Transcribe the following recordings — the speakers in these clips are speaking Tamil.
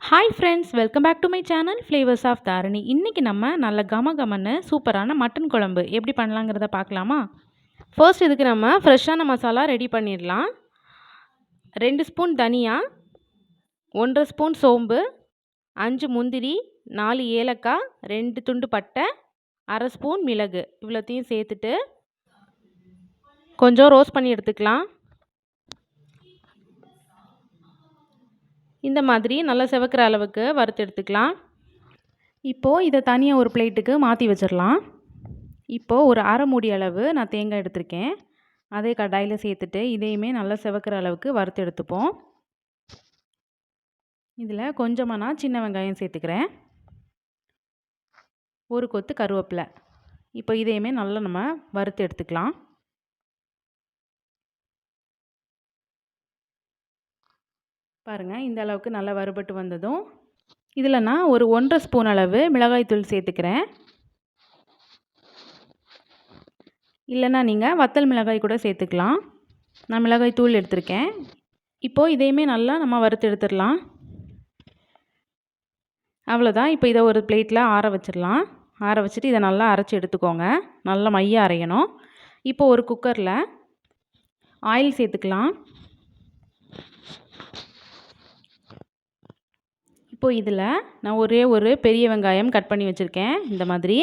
Hi friends, welcome back to my channel flavours of Dharani. இன்றைக்கி நம்ம நல்ல கமன்னு சூப்பரான மட்டன் குழம்பு எப்படி பண்ணலாங்கிறத பார்க்கலாமா? ஃபர்ஸ்ட் இதுக்கு நம்ம ஃப்ரெஷ்ஷான மசாலா ரெடி பண்ணிடலாம். 2 ஸ்பூன் தனியா, 1.5 ஸ்பூன் சோம்பு, 5 முந்திரி, 4 ஏலக்காய், 2 துண்டு பட்டை, 1/2 ஸ்பூன் மிளகு இவ்வளோத்தையும் சேர்த்துட்டு கொஞ்சம் ரோஸ்ட் பண்ணி எடுத்துக்கலாம். இந்த மாதிரி நல்லா செவக்கிற அளவுக்கு வறுத்து எடுத்துக்கலாம். இப்போது இதை தனியாக ஒரு பிளேட்டுக்கு மாற்றி வச்சிடலாம். இப்போது ஒரு அரை மூடி அளவு நான் தேங்காய் எடுத்திருக்கேன். அதே கடாயில் சேர்த்துட்டு இதையுமே நல்லா செவக்கிற அளவுக்கு வறுத்து எடுத்துப்போம். இதில் கொஞ்சமாக நான் சின்ன வெங்காயம் சேர்த்துக்கிறேன், ஒரு கொத்து கருவேப்பிலை. இப்போ இதையுமே நல்லா நம்ம வறுத்து எடுத்துக்கலாம். பாருங்கள், இந்த அளவுக்கு நல்லா வறுபட்டு வந்ததும் இதில் நான் ஒரு 1.5 ஸ்பூன் அளவு மிளகாய்த்தூள் சேர்த்துக்கிறேன். இல்லைன்னா நீங்கள் வத்தல் மிளகாய் கூட சேர்த்துக்கலாம். நான் மிளகாய் தூள் எடுத்திருக்கேன். இப்போது இதையுமே நல்லா நம்ம வறுத்து எடுத்துடலாம். அவ்வளோதான். இப்போ இதை ஒரு பிளேட்டில் ஆற வச்சிடலாம். ஆற வச்சுட்டு இதை நல்லா அரைச்சி எடுத்துக்கோங்க. நல்லா மையாக அரையணும். இப்போது ஒரு குக்கரில் ஆயில் சேர்த்துக்கலாம். இப்போது இதில் நான் ஒரே ஒரு பெரிய வெங்காயம் கட் பண்ணி வச்சுருக்கேன். இந்த மாதிரி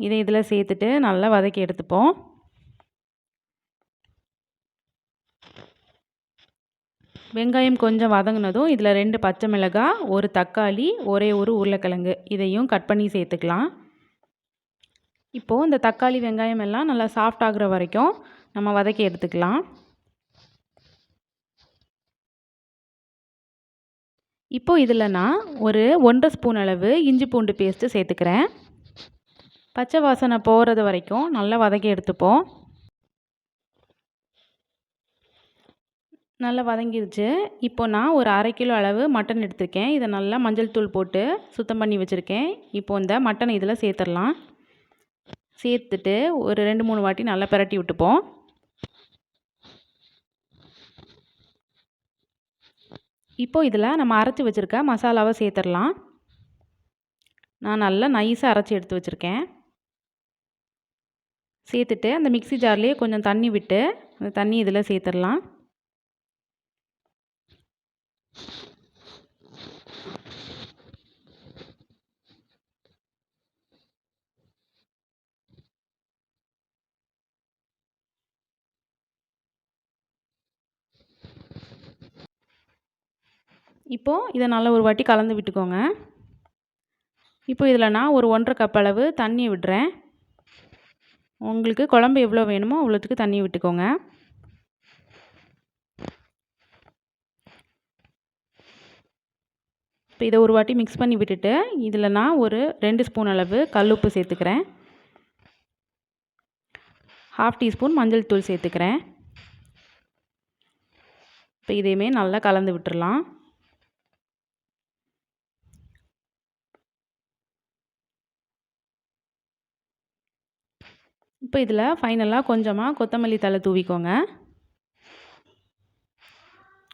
இதை இதில் சேர்த்துட்டு நல்லா வதக்கி எடுத்துப்போம். வெங்காயம் கொஞ்சம் வதங்கினதும் இதில் 2 பச்சை மிளகாய், ஒரு தக்காளி, ஒரே ஒரு உருளைக்கிழங்கு இதையும் கட் பண்ணி சேர்த்துக்கலாம். இப்போது இந்த தக்காளி வெங்காயம் எல்லாம் நல்லா சாஃப்ட் ஆகுற வரைக்கும் நம்ம வதக்கி எடுத்துக்கலாம். இப்போது இதில் நான் ஒரு 1.5 ஸ்பூன் அளவு இஞ்சி பூண்டு பேஸ்ட்டு சேர்த்துக்கிறேன். பச்சை வாசனை போகிறது வரைக்கும் நல்லா வதக்கி எடுத்துப்போம். நல்லா வதங்கிருச்சு. இப்போ நான் ஒரு 1/2 கிலோ அளவு மட்டன் எடுத்திருக்கேன். இதை நல்லா மஞ்சள் தூள் போட்டு சுத்தம் பண்ணி வச்சுருக்கேன். இப்போது இந்த மட்டனை இதில் சேர்த்துடலாம். சேர்த்துட்டு ஒரு 2-3 வாட்டி நல்லா பிரட்டி விட்டுப்போம். இப்போது இதில் நம்ம அரைச்சி வச்சுருக்க மசாலாவை சேர்த்துடலாம். நான் நல்லா நைஸாக அரைச்சி எடுத்து வச்சுருக்கேன். சேர்த்துட்டு அந்த மிக்ஸி ஜார்லேயே கொஞ்சம் தண்ணி விட்டு அந்த தண்ணி இதில் சேர்த்துடலாம். இப்போது இதை நல்லா ஒரு வாட்டி கலந்து விட்டுக்கோங்க. இப்போ இதில் நான் ஒரு 1.5 கப் அளவு தண்ணி விடுறேன். உங்களுக்கு குழம்பு எவ்வளோ வேணுமோ அவ்வளோத்துக்கு தண்ணி விட்டுக்கோங்க. இப்போ இதை ஒரு வாட்டி மிக்ஸ் பண்ணி விட்டுட்டு இதில் நான் ஒரு 2 ஸ்பூன் அளவு கல்லுப்பு சேர்த்துக்கிறேன். 1/2 டீஸ்பூன் மஞ்சள் தூள் சேர்த்துக்கிறேன். இப்போ இதையுமே நல்லா கலந்து விட்டுடலாம். இப்போ இதில் ஃபைனலாக கொஞ்சமாக கொத்தமல்லி தழை தூவிக்கோங்க.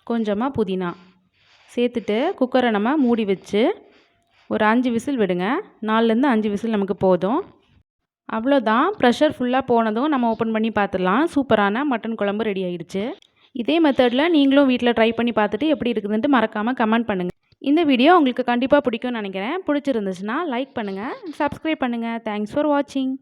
கொஞ்சமாக புதினா சேர்த்துட்டு குக்கரை நம்ம மூடி வச்சு ஒரு 5 விசில் விடுங்க. 4லேருந்து 5 விசில் நமக்கு போதும். அவ்வளோதான். ப்ரெஷர் ஃபுல்லாக போனதும் நம்ம ஓப்பன் பண்ணி பார்த்துடலாம். சூப்பரான மட்டன் குழம்பு ரெடி ஆகிடுச்சு. இதே மெத்தடில் நீங்களும் வீட்டில் ட்ரை பண்ணி பார்த்துட்டு எப்படி இருக்குதுன்ட்டு மறக்காமல் கமெண்ட் பண்ணுங்கள். இந்த வீடியோ உங்களுக்கு கண்டிப்பாக பிடிக்கும்னு நினைக்கிறேன். பிடிச்சிருந்துச்சுன்னா லைக் பண்ணுங்கள், சப்ஸ்கிரைப் பண்ணுங்கள். தேங்க்ஸ் ஃபார் வாட்சிங்.